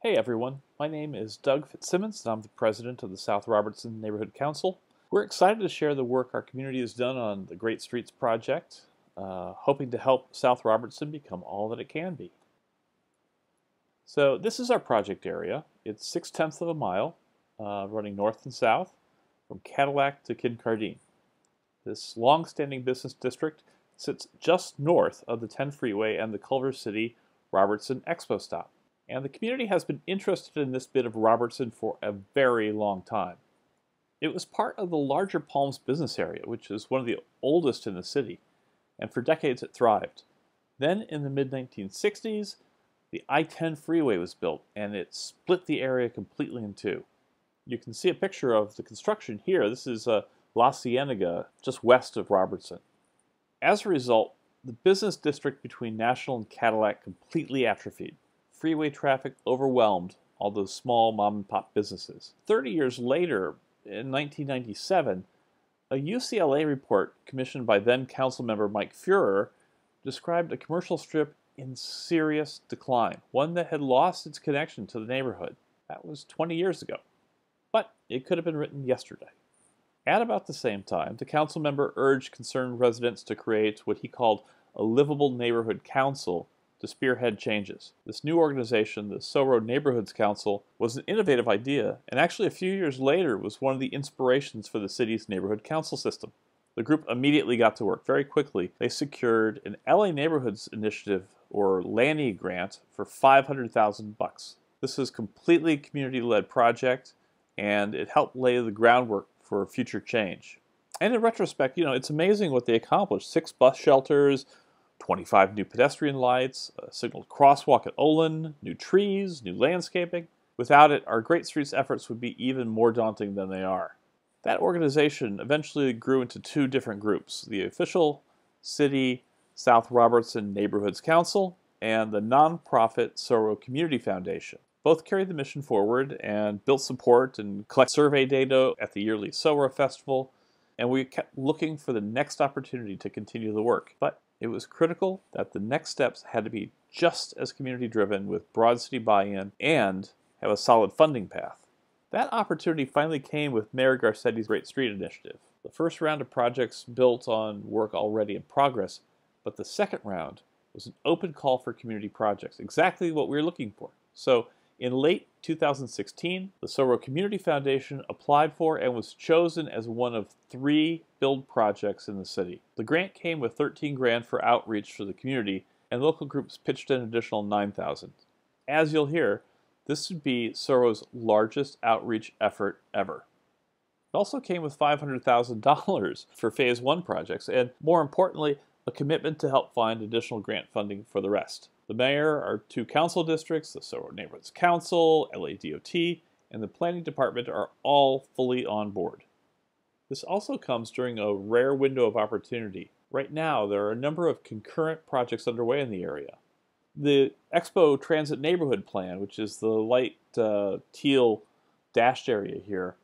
Hey everyone, my name is Doug Fitzsimmons and I'm the president of the South Robertson Neighborhood Council. We're excited to share the work our community has done on the Great Streets project, hoping to help South Robertson become all that it can be. So this is our project area. It's 6/10 of a mile, running north and south from Cadillac to Kincardine. This long-standing business district sits just north of the 10 freeway and the Culver City Robertson Expo stop. And the community has been interested in this bit of Robertson for a very long time. It was part of the larger Palms business area, which is one of the oldest in the city, and for decades it thrived. Then in the mid-1960s, the I-10 freeway was built, and it split the area completely in two. You can see a picture of the construction here. This is La Cienega, just west of Robertson. As a result, the business district between National and Cadillac completely atrophied. Freeway traffic overwhelmed all those small mom-and-pop businesses. 30 years later, in 1997, a UCLA report commissioned by then council member Mike Feurer described a commercial strip in serious decline, one that had lost its connection to the neighborhood. That was 20 years ago. But it could have been written yesterday. At about the same time, the council member urged concerned residents to create what he called a livable neighborhood council to spearhead changes. This new organization, the SORO Neighborhoods Council, was an innovative idea, and actually a few years later was one of the inspirations for the city's neighborhood council system. The group immediately got to work. Very quickly, they secured an LA Neighborhoods Initiative, or LANI grant, for $500,000. This is a completely community-led project, and it helped lay the groundwork for future change. And in retrospect, it's amazing what they accomplished. 6 bus shelters, 25 new pedestrian lights, a signaled crosswalk at Olin, new trees, new landscaping. Without it, our Great Streets efforts would be even more daunting than they are. That organization eventually grew into 2 different groups, the official City South Robertson Neighborhoods Council and the nonprofit SORO Community Foundation. Both carried the mission forward and built support and collect survey data at the yearly SORO Festival, and we kept looking for the next opportunity to continue the work. But it was critical that the next steps had to be just as community-driven with broad city buy-in and have a solid funding path. That opportunity finally came with Mayor Garcetti's Great Street Initiative. The first round of projects built on work already in progress, but the second round was an open call for community projects, exactly what we were looking for. So in late 2016, the SORO Community Foundation applied for and was chosen as one of 3 build projects in the city. The grant came with $13 grand for outreach for the community, and local groups pitched an additional $9,000. As you'll hear, this would be SORO's largest outreach effort ever. It also came with $500,000 for Phase 1 projects, and more importantly, a commitment to help find additional grant funding for the rest. The mayor, our 2 council districts, the SORO Neighborhoods Council, LADOT, and the planning department are all fully on board. This also comes during a rare window of opportunity. Right now, there are a number of concurrent projects underway in the area. The Expo Transit Neighborhood Plan, which is the light teal dashed area here,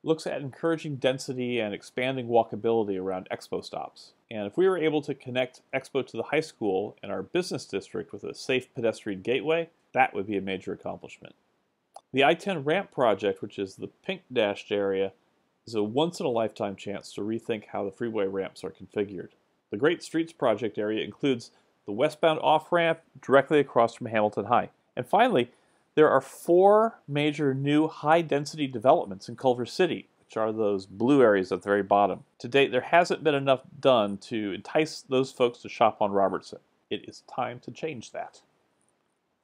looks at encouraging density and expanding walkability around Expo stops. And if we were able to connect Expo to the high school and our business district with a safe pedestrian gateway, that would be a major accomplishment. The I-10 ramp project, which is the pink dashed area, is a once-in-a-lifetime chance to rethink how the freeway ramps are configured. The Great Streets project area includes the westbound off-ramp directly across from Hamilton High. And finally, there are 4 major new high-density developments in Culver City, which are those blue areas at the very bottom. To date, there hasn't been enough done to entice those folks to shop on Robertson. It is time to change that.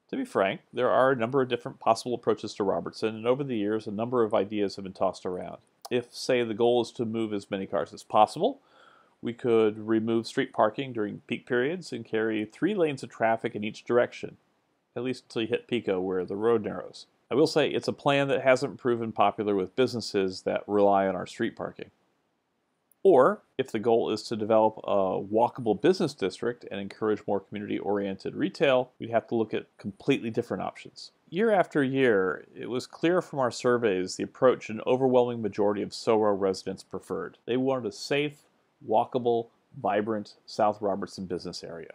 To be frank, there are a number of different possible approaches to Robertson, and over the years, a number of ideas have been tossed around. If, say, the goal is to move as many cars as possible, we could remove street parking during peak periods and carry 3 lanes of traffic in each direction, at least until you hit Pico where the road narrows. I will say it's a plan that hasn't proven popular with businesses that rely on our street parking. Or, if the goal is to develop a walkable business district and encourage more community-oriented retail, we'd have to look at completely different options. Year after year, it was clear from our surveys the approach an overwhelming majority of SORO residents preferred. They wanted a safe, walkable, vibrant South Robertson business area.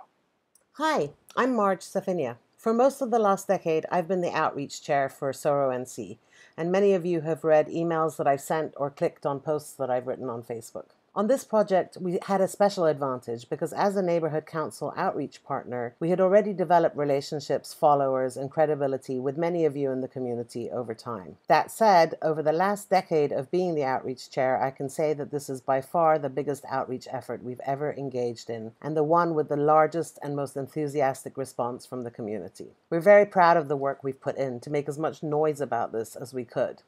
Hi, I'm Marge Safinia. For most of the last decade, I've been the outreach chair for SORO NC, and many of you have read emails that I've sent or clicked on posts that I've written on Facebook. On this project, we had a special advantage because as a neighborhood council outreach partner, we had already developed relationships, followers, and credibility with many of you in the community over time. That said, over the last decade of being the outreach chair, I can say that this is by far the biggest outreach effort we've ever engaged in, and the one with the largest and most enthusiastic response from the community. We're very proud of the work we've put in to make as much noise about this as we could.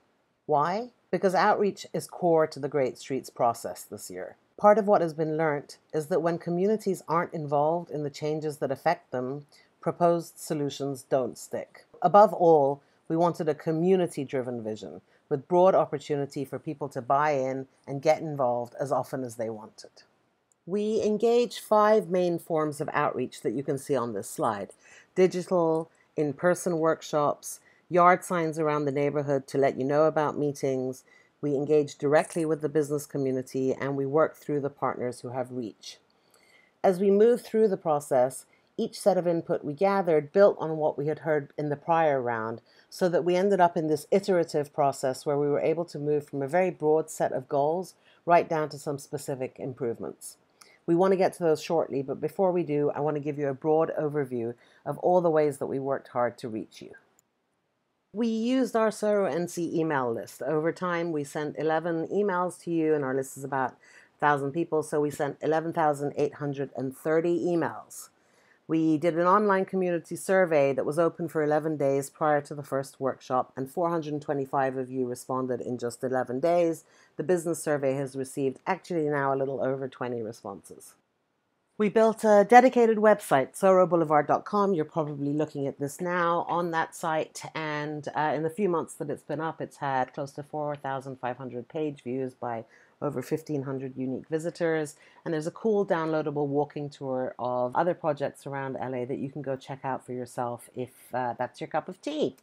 Why? Because outreach is core to the Great Streets process this year. Part of what has been learnt is that when communities aren't involved in the changes that affect them, proposed solutions don't stick. Above all, we wanted a community-driven vision with broad opportunity for people to buy in and get involved as often as they wanted. We engage 5 main forms of outreach that you can see on this slide: digital, in-person workshops, yard signs around the neighborhood to let you know about meetings. We engage directly with the business community, and we work through the partners who have reach. As we move through the process, each set of input we gathered built on what we had heard in the prior round, so that we ended up in this iterative process where we were able to move from a very broad set of goals right down to some specific improvements. We want to get to those shortly, but before we do, I want to give you a broad overview of all the ways that we worked hard to reach you. We used our SORO NC email list. Over time, we sent 11 emails to you, and our list is about 1,000 people, so we sent 11,830 emails. We did an online community survey that was open for 11 days prior to the first workshop, and 425 of you responded in just 11 days. The business survey has received actually now a little over 20 responses. We built a dedicated website, soroboulevard.com. You're probably looking at this now on that site, and in the few months that it's been up, it's had close to 4,500 page views by over 1,500 unique visitors, and there's a cool downloadable walking tour of other projects around LA that you can go check out for yourself if that's your cup of tea.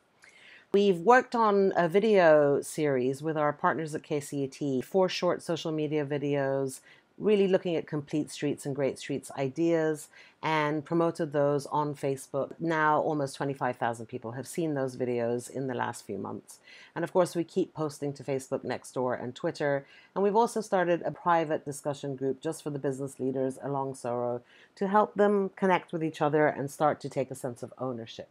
We've worked on a video series with our partners at KCET, 4 short social media videos, really looking at complete streets and great streets ideas, and promoted those on Facebook. Now almost 25,000 people have seen those videos in the last few months. And of course, we keep posting to Facebook, Nextdoor, and Twitter. And we've also started a private discussion group just for the business leaders along SORO to help them connect with each other and start to take a sense of ownership.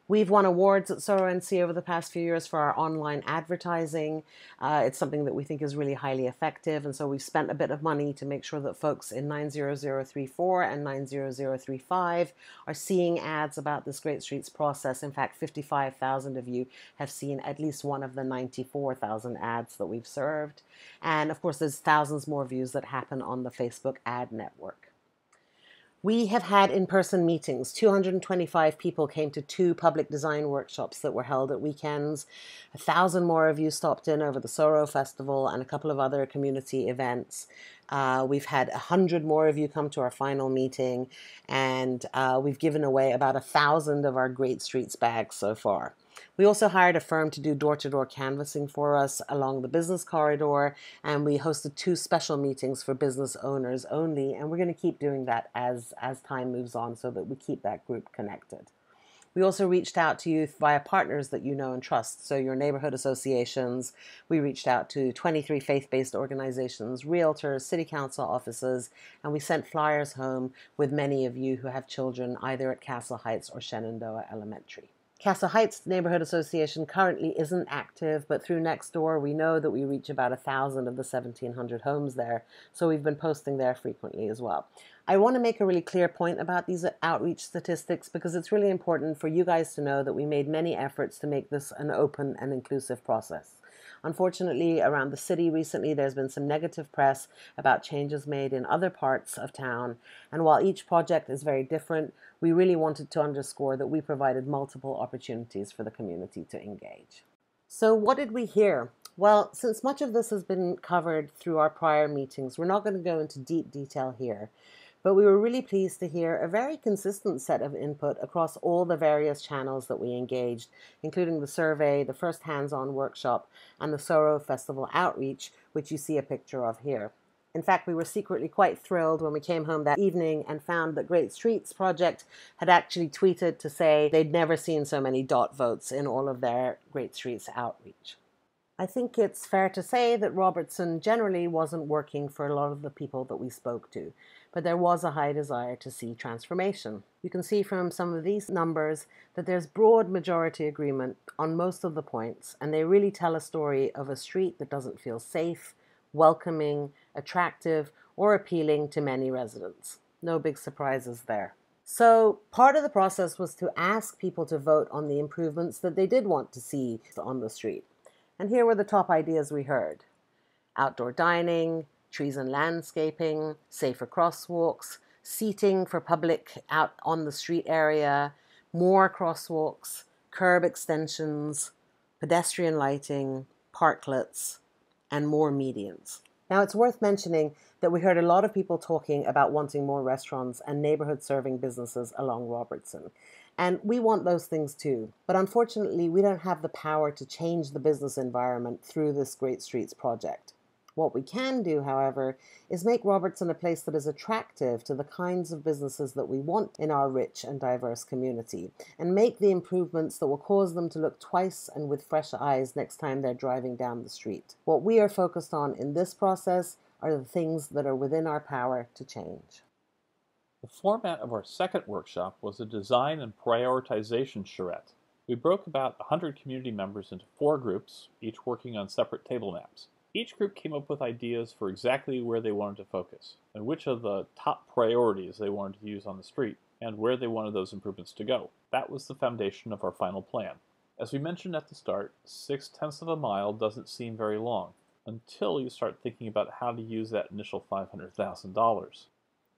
We've won awards at SORO NC over the past few years for our online advertising. It's something that we think is really highly effective, and so we've spent a bit of money to make sure that folks in 90034 and 90035 are seeing ads about this Great Streets process. In fact, 55,000 of you have seen at least one of the 94,000 ads that we've served. And of course, there's thousands more views that happen on the Facebook ad network. We have had in-person meetings. 225 people came to 2 public design workshops that were held at weekends. 1,000 more of you stopped in over the SORO Festival and a couple of other community events. We've had 100 more of you come to our final meeting, and we've given away about 1,000 of our Great Streets bags so far. We also hired a firm to do door-to-door canvassing for us along the business corridor, and we hosted 2 special meetings for business owners only, and we're going to keep doing that as time moves on so that we keep that group connected. We also reached out to you via partners that you know and trust, so your neighborhood associations. We reached out to 23 faith-based organizations, realtors, city council offices, and we sent flyers home with many of you who have children either at Castle Heights or Shenandoah Elementary. Castle Heights Neighborhood Association currently isn't active, but through Nextdoor we know that we reach about 1,000 of the 1,700 homes there, so we've been posting there frequently as well. I want to make a really clear point about these outreach statistics because it's really important for you guys to know that we made many efforts to make this an open and inclusive process. Unfortunately, around the city recently, there's been some negative press about changes made in other parts of town. And while each project is very different, we really wanted to underscore that we provided multiple opportunities for the community to engage. So what did we hear? Well, since much of this has been covered through our prior meetings, we're not going to go into deep detail here. But we were really pleased to hear a very consistent set of input across all the various channels that we engaged, including the survey, the first hands-on workshop, and the SORO Festival outreach, which you see a picture of here. In fact, we were secretly quite thrilled when we came home that evening and found that Great Streets Project had actually tweeted to say they'd never seen so many dot votes in all of their Great Streets outreach. I think it's fair to say that Robertson generally wasn't working for a lot of the people that we spoke to, but there was a high desire to see transformation. You can see from some of these numbers that there's broad majority agreement on most of the points, and they really tell a story of a street that doesn't feel safe, welcoming, attractive, or appealing to many residents. No big surprises there. So part of the process was to ask people to vote on the improvements that they did want to see on the street. And here were the top ideas we heard: outdoor dining, trees and landscaping, safer crosswalks, seating for public out on the street area, more crosswalks, curb extensions, pedestrian lighting, parklets, and more medians. Now, it's worth mentioning that we heard a lot of people talking about wanting more restaurants and neighborhood serving businesses along Robertson. And we want those things too. But unfortunately, we don't have the power to change the business environment through this Great Streets project. What we can do, however, is make Robertson a place that is attractive to the kinds of businesses that we want in our rich and diverse community, and make the improvements that will cause them to look twice and with fresh eyes next time they're driving down the street. What we are focused on in this process are the things that are within our power to change. The format of our second workshop was a design and prioritization charrette. We broke about 100 community members into 4 groups, each working on separate table maps. Each group came up with ideas for exactly where they wanted to focus, and which of the top priorities they wanted to use on the street, and where they wanted those improvements to go. That was the foundation of our final plan. As we mentioned at the start, 6/10 of a mile doesn't seem very long, until you start thinking about how to use that initial $500,000.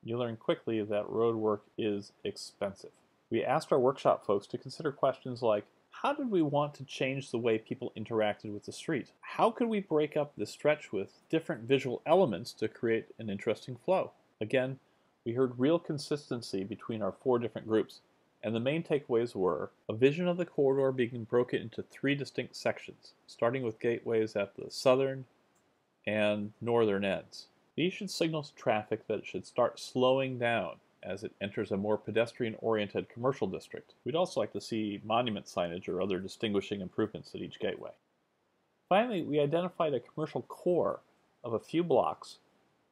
You learn quickly that road work is expensive. We asked our workshop folks to consider questions like, how did we want to change the way people interacted with the street? How could we break up the stretch with different visual elements to create an interesting flow? Again, we heard real consistency between our 4 different groups, and the main takeaways were a vision of the corridor being broken into 3 distinct sections, starting with gateways at the southern and northern ends. These should signal to traffic that it should start slowing down as it enters a more pedestrian-oriented commercial district. We'd also like to see monument signage or other distinguishing improvements at each gateway. Finally, we identified a commercial core of a few blocks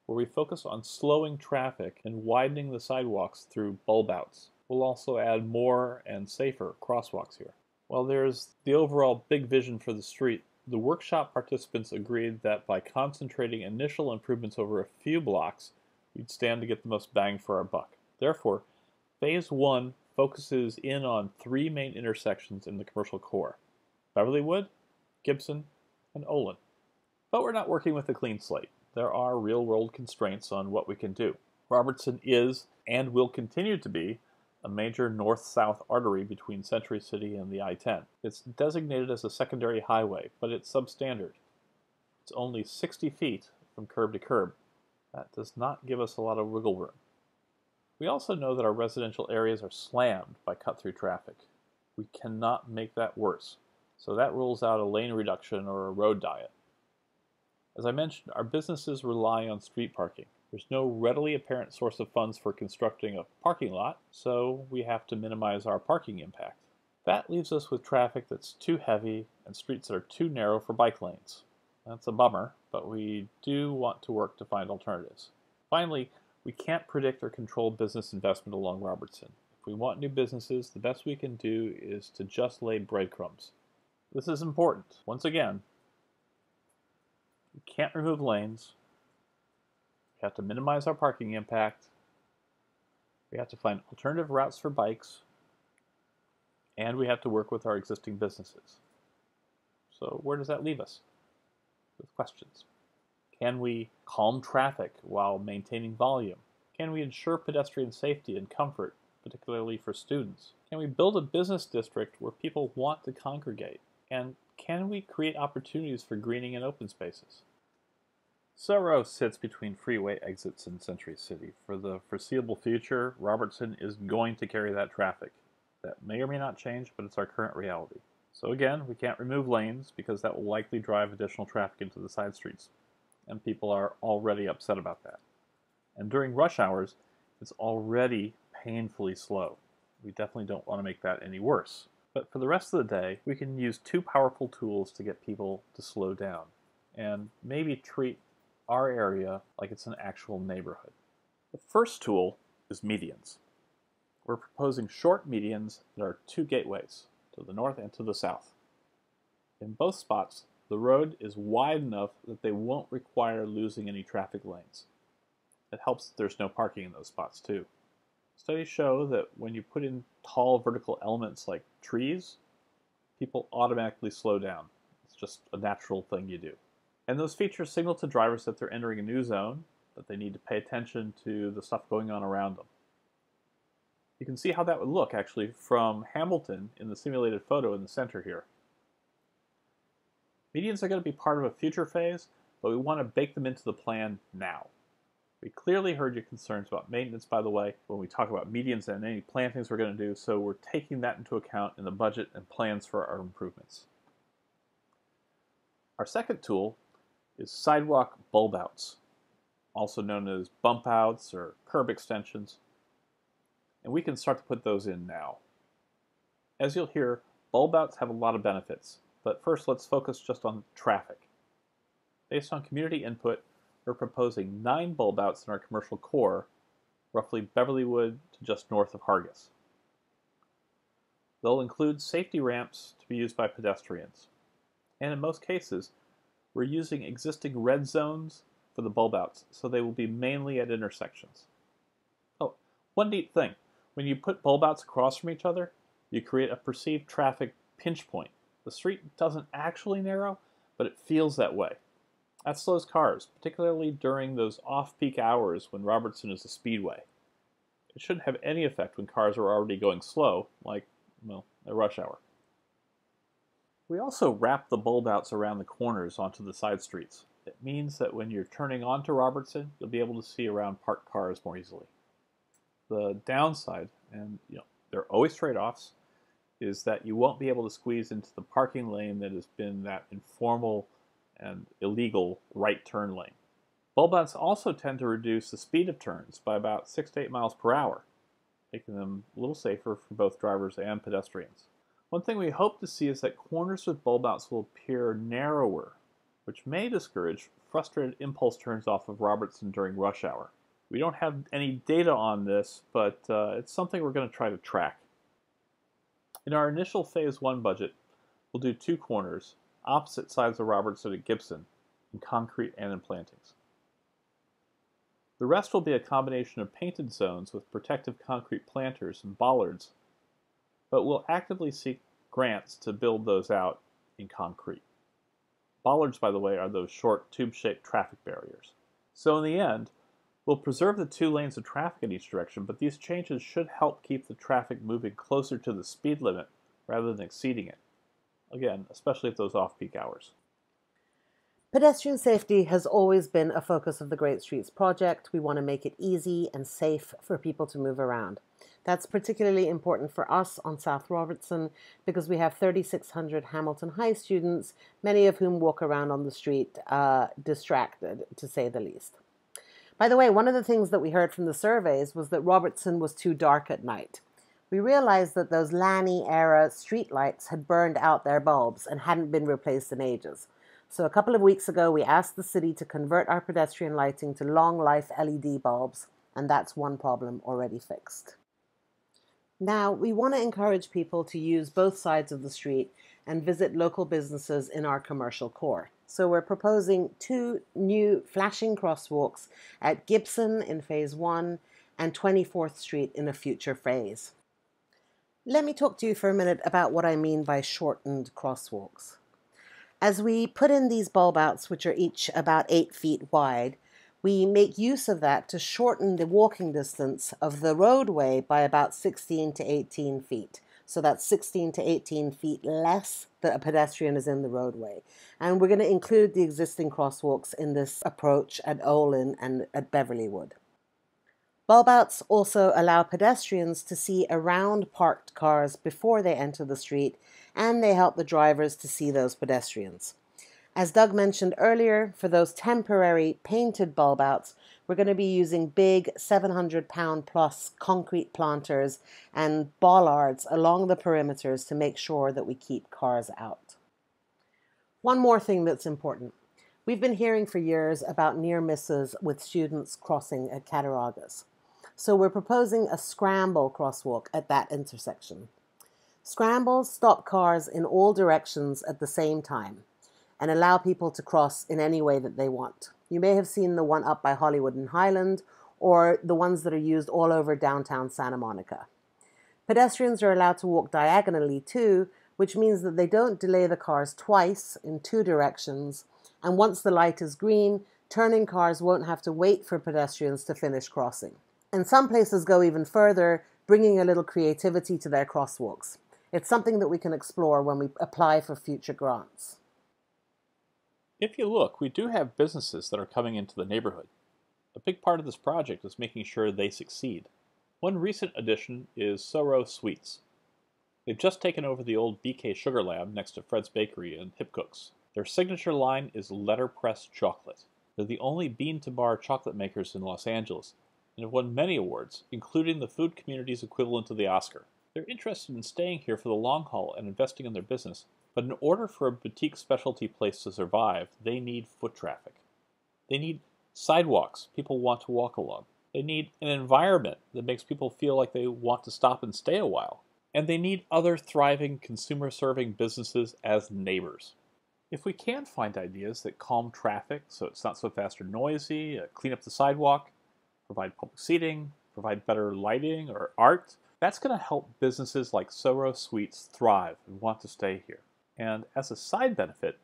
where we focus on slowing traffic and widening the sidewalks through bulb outs. We'll also add more and safer crosswalks here. While there's the overall big vision for the street, the workshop participants agreed that by concentrating initial improvements over a few blocks, we'd stand to get the most bang for our buck. Therefore, Phase 1 focuses in on 3 main intersections in the commercial core: Beverlywood, Gibson, and Olin. But we're not working with a clean slate. There are real-world constraints on what we can do. Robertson is, and will continue to be, a major north-south artery between Century City and the I-10. It's designated as a secondary highway, but it's substandard. It's only 60 feet from curb to curb. That does not give us a lot of wiggle room. We also know that our residential areas are slammed by cut-through traffic. We cannot make that worse, so that rules out a lane reduction or a road diet. As I mentioned, our businesses rely on street parking. There's no readily apparent source of funds for constructing a parking lot, so we have to minimize our parking impact. That leaves us with traffic that's too heavy and streets that are too narrow for bike lanes. That's a bummer, but we do want to work to find alternatives. Finally, we can't predict or control business investment along Robertson. If we want new businesses, the best we can do is to just lay breadcrumbs. This is important. Once again, we can't remove lanes. We have to minimize our parking impact. We have to find alternative routes for bikes. And we have to work with our existing businesses. So where does that leave us? With questions. Can we calm traffic while maintaining volume? Can we ensure pedestrian safety and comfort, particularly for students? Can we build a business district where people want to congregate? And can we create opportunities for greening and open spaces? SORO sits between freeway exits in Century City. For the foreseeable future, Robertson is going to carry that traffic. That may or may not change, but it's our current reality. So again, we can't remove lanes because that will likely drive additional traffic into the side streets. and people are already upset about that. And during rush hours, it's already painfully slow. We definitely don't want to make that any worse. But for the rest of the day, we can use two powerful tools to get people to slow down and maybe treat our area like it's an actual neighborhood. The first tool is medians. We're proposing short medians that are two gateways, to the north and to the south. In both spots, the road is wide enough that they won't require losing any traffic lanes. It helps that there's no parking in those spots too. Studies show that when you put in tall vertical elements like trees, people automatically slow down. It's just a natural thing you do. And those features signal to drivers that they're entering a new zone, that they need to pay attention to the stuff going on around them. You can see how that would look actually from Hamilton in the simulated photo in the center here. Medians are going to be part of a future phase, but we want to bake them into the plan now. We clearly heard your concerns about maintenance, by the way, when we talk about medians and any plantings we're going to do, so we're taking that into account in the budget and plans for our improvements. Our second tool is sidewalk bulb outs, also known as bump outs or curb extensions, and we can start to put those in now. As you'll hear, bulb outs have a lot of benefits, but first let's focus just on traffic. Based on community input, we're proposing 9 bulb outs in our commercial core, roughly Beverlywood to just north of Hargis. They'll include safety ramps to be used by pedestrians. And in most cases, we're using existing red zones for the bulb outs, so they will be mainly at intersections. Oh, one neat thing. When you put bulb outs across from each other, you create a perceived traffic pinch point. The street doesn't actually narrow, but it feels that way. That slows cars, particularly during those off-peak hours when Robertson is a speedway. It shouldn't have any effect when cars are already going slow, like, well, at rush hour. We also wrap the bulb outs around the corners onto the side streets. It means that when you're turning onto Robertson, you'll be able to see around parked cars more easily. The downside, and there are always trade-offs, is that you won't be able to squeeze into the parking lane that has been that informal and illegal right turn lane. Bulb outs also tend to reduce the speed of turns by about 6 to 8 miles per hour, making them a little safer for both drivers and pedestrians. One thing we hope to see is that corners with bulb outs will appear narrower, which may discourage frustrated impulse turns off of Robertson during rush hour. We don't have any data on this, but it's something we're going to try to track. In our initial Phase 1 budget, we'll do 2 corners, opposite sides of Robertson and Gibson, in concrete and in plantings. The rest will be a combination of painted zones with protective concrete planters and bollards, but we'll actively seek grants to build those out in concrete. Bollards, by the way, are those short tube-shaped traffic barriers. So in the end, we'll preserve the 2 lanes of traffic in each direction, but these changes should help keep the traffic moving closer to the speed limit rather than exceeding it. Again, especially at those off-peak hours. Pedestrian safety has always been a focus of the Great Streets project. We want to make it easy and safe for people to move around. That's particularly important for us on South Robertson because we have 3,600 Hamilton High students, many of whom walk around on the street distracted, to say the least. By the way, one of the things that we heard from the surveys was that Robertson was too dark at night. We realized that those Lanny-era streetlights had burned out their bulbs and hadn't been replaced in ages. So a couple of weeks ago, we asked the city to convert our pedestrian lighting to long-life LED bulbs, and that's one problem already fixed. Now, we want to encourage people to use both sides of the street and visit local businesses in our commercial core. So we're proposing 2 new flashing crosswalks at Gibson in Phase 1 and 24th Street in a future phase. Let me talk to you for a minute about what I mean by shortened crosswalks. As we put in these bulb outs, which are each about 8 feet wide, we make use of that to shorten the walking distance of the roadway by about 16 to 18 feet. So that's 16 to 18 feet less that a pedestrian is in the roadway. And we're going to include the existing crosswalks in this approach at Olin and at Beverlywood. Bulb outs also allow pedestrians to see around parked cars before they enter the street, and they help the drivers to see those pedestrians. As Doug mentioned earlier, for those temporary painted bulb outs, we're going to be using big 700-pound plus concrete planters and bollards along the perimeters to make sure that we keep cars out. One more thing that's important. We've been hearing for years about near misses with students crossing at Cattaraugus. So we're proposing a scramble crosswalk at that intersection. Scrambles stop cars in all directions at the same time and allow people to cross in any way that they want. You may have seen the one up by Hollywood and Highland, or the ones that are used all over downtown Santa Monica. Pedestrians are allowed to walk diagonally too, which means that they don't delay the cars twice in two directions, and once the light is green, turning cars won't have to wait for pedestrians to finish crossing. And some places go even further, bringing a little creativity to their crosswalks. It's something that we can explore when we apply for future grants. If you look, we do have businesses that are coming into the neighborhood. A big part of this project is making sure they succeed. One recent addition is SORO Sweets. They've just taken over the old BK Sugar Lab next to Fred's Bakery and Hip Cooks. Their signature line is letterpress chocolate. They're the only bean-to-bar chocolate makers in Los Angeles and have won many awards, including the food community's equivalent to the Oscar. They're interested in staying here for the long haul and investing in their business, but in order for a boutique specialty place to survive, they need foot traffic. They need sidewalks people want to walk along. They need an environment that makes people feel like they want to stop and stay a while. And they need other thriving consumer-serving businesses as neighbors. If we can find ideas that calm traffic so it's not so fast or noisy, clean up the sidewalk, provide public seating, provide better lighting or art, that's going to help businesses like SORO Sweets thrive and want to stay here. And as a side benefit,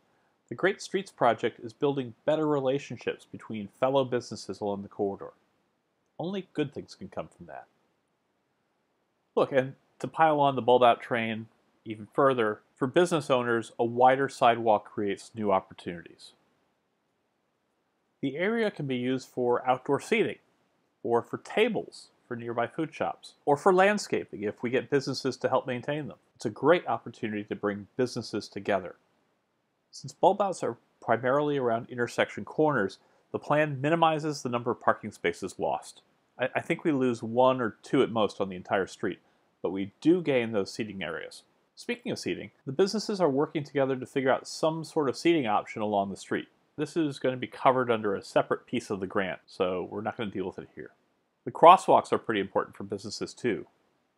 the Great Streets project is building better relationships between fellow businesses along the corridor. Only good things can come from that. Look, and to pile on the bulb-out train even further, for business owners, a wider sidewalk creates new opportunities. The area can be used for outdoor seating, or for tables for nearby food shops, or for landscaping if we get businesses to help maintain them. It's a great opportunity to bring businesses together. Since bulb-outs are primarily around intersection corners, the plan minimizes the number of parking spaces lost. I think we lose one or two at most on the entire street, but we do gain those seating areas. Speaking of seating, the businesses are working together to figure out some sort of seating option along the street. This is going to be covered under a separate piece of the grant, so we're not going to deal with it here. The crosswalks are pretty important for businesses too.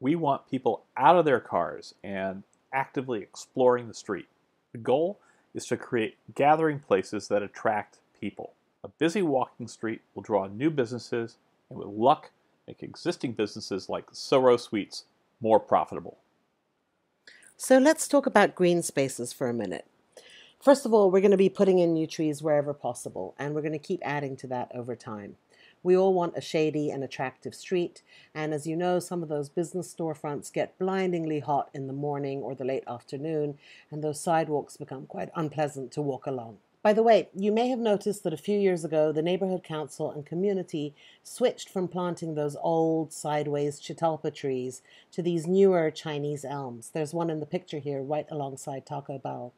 We want people out of their cars and actively exploring the street. The goal is to create gathering places that attract people. A busy walking street will draw new businesses and with luck make existing businesses like SORO Sweets more profitable. So let's talk about green spaces for a minute. First of all, we're going to be putting in new trees wherever possible, and we're going to keep adding to that over time. We all want a shady and attractive street, and as you know, some of those business storefronts get blindingly hot in the morning or the late afternoon, and those sidewalks become quite unpleasant to walk along. By the way, you may have noticed that a few years ago, the neighborhood council and community switched from planting those old sideways chitalpa trees to these newer Chinese elms. There's one in the picture here right alongside Taco Bell.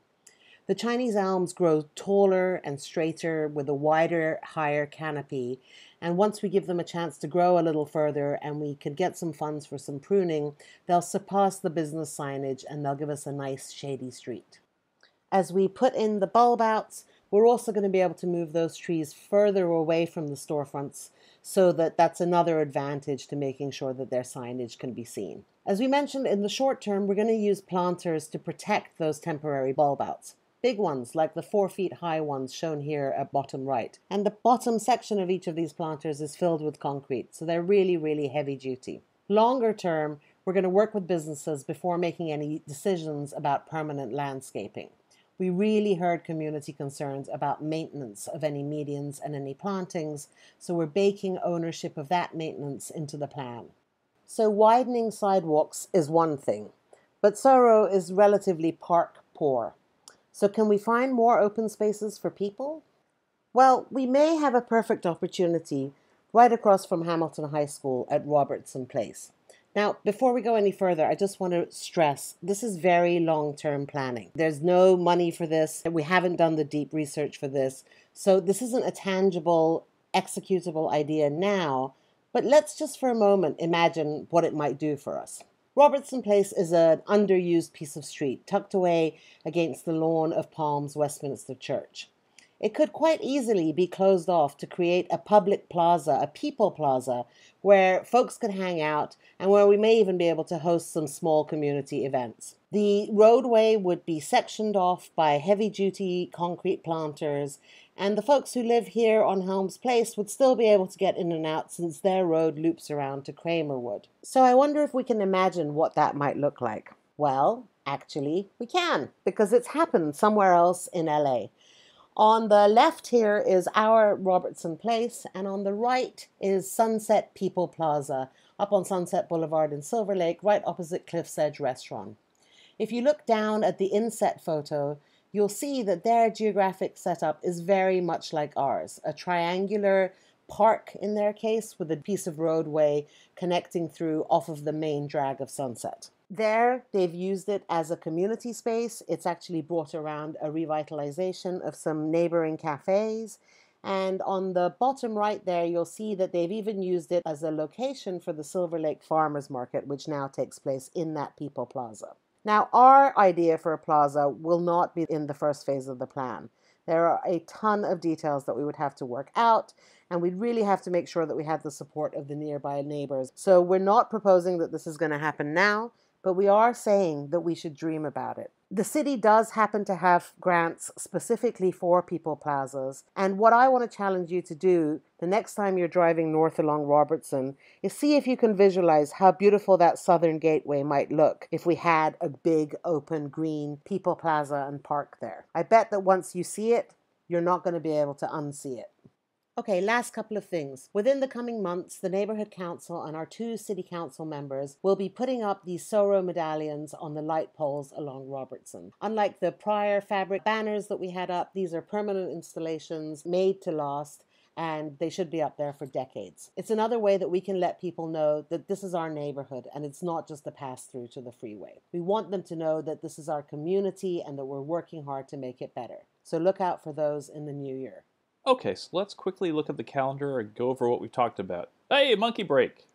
The Chinese elms grow taller and straighter with a wider, higher canopy. And once we give them a chance to grow a little further and we could get some funds for some pruning, they'll surpass the business signage and they'll give us a nice shady street. As we put in the bulb outs, we're also going to be able to move those trees further away from the storefronts so that that's another advantage to making sure that their signage can be seen. As we mentioned, in the short term, we're going to use planters to protect those temporary bulb outs. Big ones, like the 4 feet high ones shown here at bottom right. And the bottom section of each of these planters is filled with concrete, so they're really, really heavy duty. Longer term, we're going to work with businesses before making any decisions about permanent landscaping. We really heard community concerns about maintenance of any medians and any plantings, so we're baking ownership of that maintenance into the plan. So widening sidewalks is one thing, but SORO is relatively park poor. So can we find more open spaces for people? Well, we may have a perfect opportunity right across from Hamilton High School at Robertson Place. Now, before we go any further, I just want to stress this is very long-term planning. There's no money for this. We haven't done the deep research for this. So this isn't a tangible, executable idea now, but let's just for a moment imagine what it might do for us. Robertson Place is an underused piece of street tucked away against the lawn of Palms Westminster Church. It could quite easily be closed off to create a public plaza, a people plaza, where folks could hang out and where we may even be able to host some small community events. The roadway would be sectioned off by heavy-duty concrete planters, and the folks who live here on Helms Place would still be able to get in and out since their road loops around to Kramerwood. So I wonder if we can imagine what that might look like. Well, actually, we can, because it's happened somewhere else in LA. On the left here is our Robertson Place, and on the right is Sunset People Plaza, up on Sunset Boulevard in Silver Lake, right opposite Cliff's Edge Restaurant. If you look down at the inset photo, you'll see that their geographic setup is very much like ours, a triangular park in their case with a piece of roadway connecting through off of the main drag of Sunset. There, they've used it as a community space. It's actually brought around a revitalization of some neighboring cafes. And on the bottom right there, you'll see that they've even used it as a location for the Silver Lake Farmers Market, which now takes place in that People Plaza. Now, our idea for a plaza will not be in the first phase of the plan. There are a ton of details that we would have to work out, and we'd really have to make sure that we had the support of the nearby neighbors. So we're not proposing that this is going to happen now, but we are saying that we should dream about it. The city does happen to have grants specifically for people plazas, and what I want to challenge you to do the next time you're driving north along Robertson is see if you can visualize how beautiful that southern gateway might look if we had a big open green people plaza and park there. I bet that once you see it, you're not going to be able to unsee it. Okay, last couple of things. Within the coming months, the Neighborhood Council and our 2 City Council members will be putting up these SORO medallions on the light poles along Robertson. Unlike the prior fabric banners that we had up, these are permanent installations made to last, and they should be up there for decades. It's another way that we can let people know that this is our neighborhood and it's not just a pass-through to the freeway. We want them to know that this is our community and that we're working hard to make it better. So look out for those in the new year. Okay, so let's quickly look at the calendar and go over what we talked about. Hey, monkey break!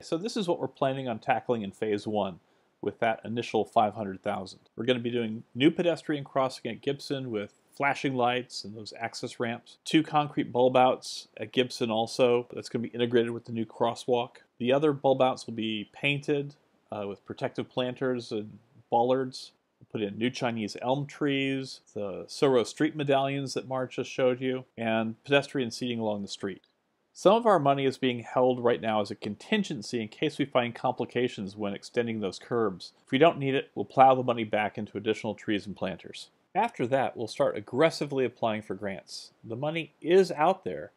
So this is what we're planning on tackling in Phase 1 with that initial $500,000. We're going to be doing new pedestrian crossing at Gibson with flashing lights and those access ramps. 2 concrete bulb outs at Gibson also. That's going to be integrated with the new crosswalk. The other bulb outs will be painted with protective planters and bollards. Put in new Chinese elm trees, the SORO street medallions that Marge just showed you, and pedestrian seating along the street. Some of our money is being held right now as a contingency in case we find complications when extending those curbs. If we don't need it, we'll plow the money back into additional trees and planters. After that, we'll start aggressively applying for grants. The money is out there,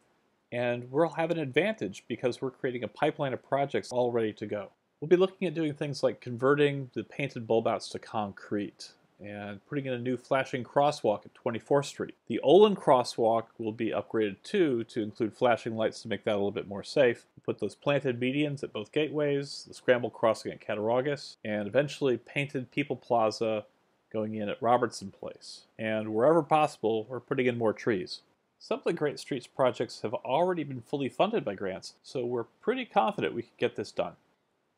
and we'll have an advantage because we're creating a pipeline of projects all ready to go. We'll be looking at doing things like converting the painted bulb outs to concrete and putting in a new flashing crosswalk at 24th Street. The Olin crosswalk will be upgraded too to include flashing lights to make that a little bit more safe. We'll put those planted medians at both gateways, the scramble crossing at Cattaraugus, and eventually painted People Plaza going in at Robertson Place. And wherever possible, we're putting in more trees. Some of the Great Streets projects have already been fully funded by grants, so we're pretty confident we can get this done.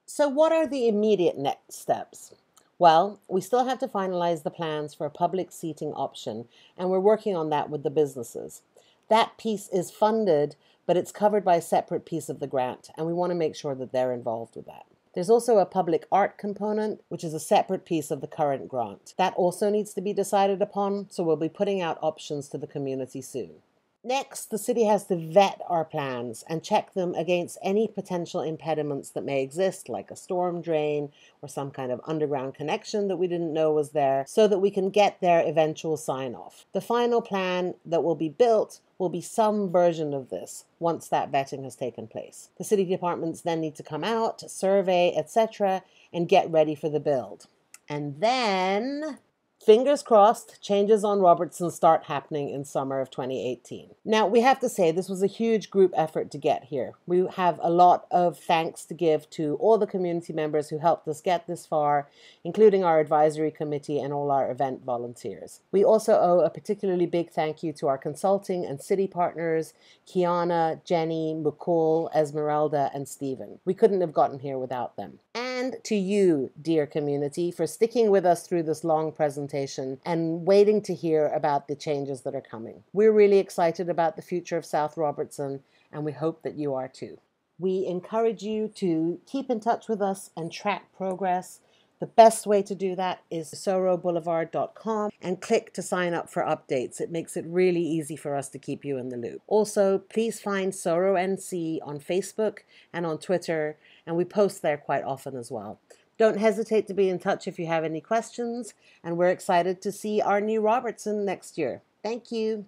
So what are the immediate next steps? Well, we still have to finalize the plans for a public seating option, and we're working on that with the businesses. That piece is funded, but it's covered by a separate piece of the grant, and we want to make sure that they're involved with that. There's also a public art component, which is a separate piece of the current grant. That also needs to be decided upon, so we'll be putting out options to the community soon. Next, the city has to vet our plans and check them against any potential impediments that may exist, like a storm drain or some kind of underground connection that we didn't know was there, so that we can get their eventual sign-off. The final plan that will be built will be some version of this once that vetting has taken place. The city departments then need to come out, survey, etc., and get ready for the build. And then Fingers crossed, changes on Robertson start happening in summer of 2018. Now, we have to say this was a huge group effort to get here. We have a lot of thanks to give to all the community members who helped us get this far, including our advisory committee and all our event volunteers. We also owe a particularly big thank you to our consulting and city partners, Kiana, Jenny, Mukul, Esmeralda, and Stephen. We couldn't have gotten here without them. And to you, dear community, for sticking with us through this long presentation and waiting to hear about the changes that are coming. We're really excited about the future of South Robertson, and we hope that you are too. We encourage you to keep in touch with us and track progress. The best way to do that is soroboulevard.com and click to sign up for updates. It makes it really easy for us to keep you in the loop. Also, please find SORO NC on Facebook and on Twitter, and we post there quite often as well. Don't hesitate to be in touch if you have any questions, and we're excited to see our new Robertson next year. Thank you.